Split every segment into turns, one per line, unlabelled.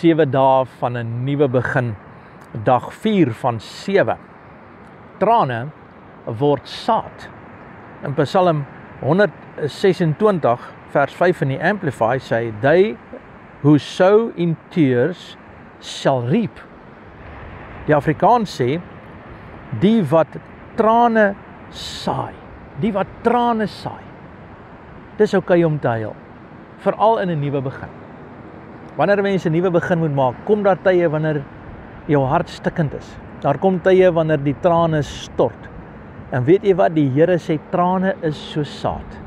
7 dae van 'n nuwe begin, dag 4 van 7. Trane word saad. In Psalm 126 vers 5 in die Amplify sê, they who sow in tears shall reap. Die Afrikaans sê, die wat trane saai, die wat trane saai. Dis okay om te huil, veral in 'n nuwe begin. Wanneer mense 'n nuwe begin moet maak, kom daar tye wanneer jou hart stikkend is. Daar kom tye wanneer die trane stort. En weet jy wat, die Here sê, trane is so saad.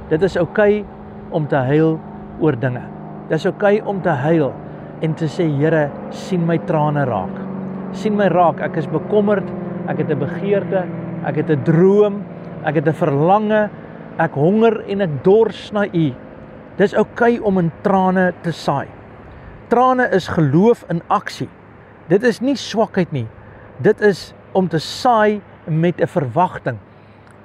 Dit is okay om te huil oor dinge. Dit is okay om te huil en te sê, Here, sien my trane raak. Sien my raak, ek is bekommerd, ek het 'n begeerte, ek het 'n droom, ek het 'n verlange, ek honger en ek dors na U. Dis okay om in trane te saai. Trane is geloof in aksie. Dit is nie swakheid nie. Dit is om te saai met 'n verwagting.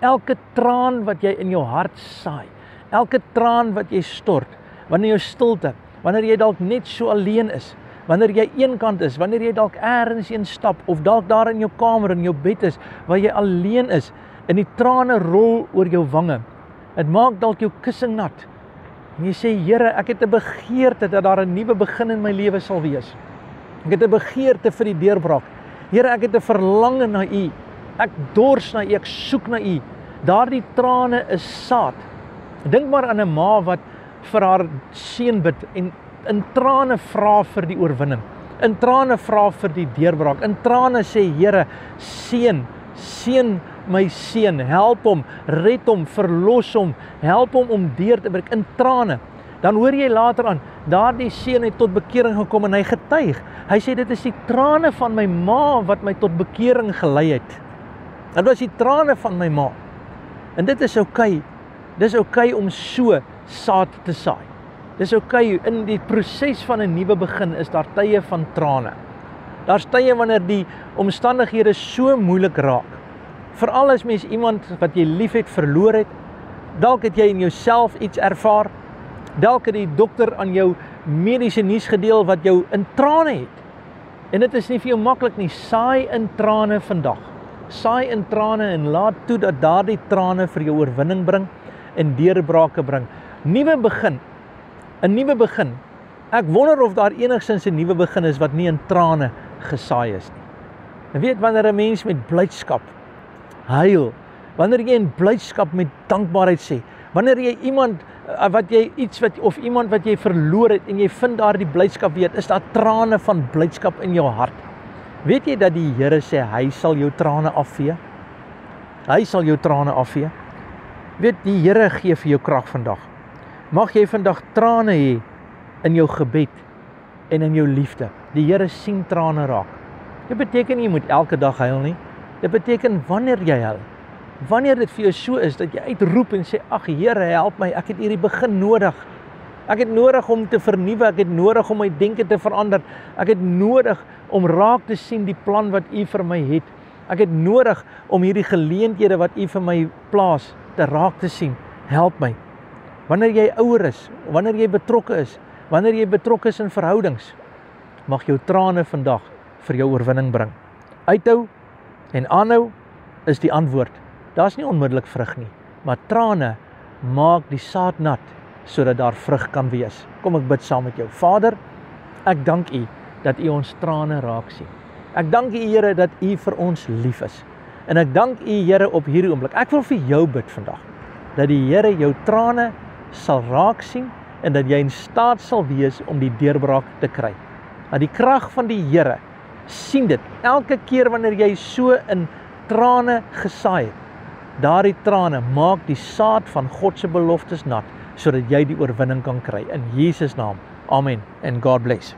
Elke traan wat jy in jou hart saai, elke traan wat jy stort, wanneer jou stilte, wanneer jy dalk net so alleen is, wanneer jy eenkant is, wanneer jy dalk eers een stap, of dalk daar in jou kamer, in jou bed is, waar jy alleen is, en die trane rol oor jou wange. Het maak dalk jou kussing nat. En jy sê, Here, ek het 'n begeerte dat daar 'n nuwe begin in my lewe sal wees. Ek het 'n begeerte vir die deurbraak. Here, ek het 'n verlange na U. Ek dors na U, ek soek na U. Daardie trane is saad. Dink maar aan 'n ma wat vir haar seun bid en in trane vra vir die oorwinning. In trane vra vir die deurbraak. In trane sê, Here, seën my seun, help hom, red hom, verlos hom, help hom om deur te breek in trane. Dan hoor jy later aan, daardie seun het tot bekering gekom en hy getuig. Hy sê, dit is die trane van my ma wat my tot bekering gelei het. Dit was die trane van my ma. En dit is okay. Dis okay om so saad te saai. Dis okay, in die proses van 'n nuwe begin is daar tye van trane. Daar's tye wanneer die omstandighede so moeilik raak. Veral as mens iemand wat jy lief het verloor het, dalk het jy in jouself iets ervaar, dalk het die dokter aan jou mediese nuus gedeel wat jou in trane het. En dit is nie vir jou maklik nie, saai in trane vandag. Saai in trane en laat toe dat daardie trane vir jou oorwinning bring en deurbrake bring. Nuwe begin, 'n nuwe begin. Ek wonder of daar enigstens 'n nuwe begin is wat nie in trane gesaai is nie. En weet, wanneer 'n mens met blydskap huil, wanneer jy in blydskap met dankbaarheid sê, wanneer jy iemand wat jy verloor het en jy vind daar die blydskap weer, is daar trane van blydskap in jou hart. Weet jy dat die Here sê, hy sal jou trane afvee? Hy sal jou trane afvee. Weet, die Here gee vir jou krag vandag. Mag jy vandag trane hê in jou gebed en in jou liefde. Die Here sien trane raak. Dit beteken jy moet elke dag huil nie. Dit beteken wanneer jy huil. Wanneer dit vir jou so is dat jy uitroep en sê, ag Here, help my, ek het hierdie begin nodig. Ek het nodig om te vernuwe, ek het nodig om my denke te verander. Ek het nodig om raak te sien die plan wat U vir my het. Ek het nodig om hierdie geleenthede wat U vir my plaas te raak te sien. Help my. Wanneer jy ouer is, wanneer jy betrokke is in verhoudings, mag jou trane vandag vir jou oorwinning bring. Uithou en aanhou is die antwoord. Daar's nie onmiddellik vrug nie, maar trane maak die saad nat, sodat daar vrug kan wees. Kom ek bid saam met jou. Vader, ek dank U dat U ons trane raak sien. Ek dank U, Here, dat U vir ons lief is. En ek dank U, Here, op hierdie oomblik. Ek wil vir jou bid vandag, dat die Here jou trane sal raak sien en dat jy in staat sal wees om die deurbraak te kry. Dat die krag van die Here, sien dit, elke keer wanneer jy so in trane gesaai het, daardie trane maak die saad van God se beloftes nat, sodat jy die oorwinning kan kry. In Jesus naam, amen, and God bless.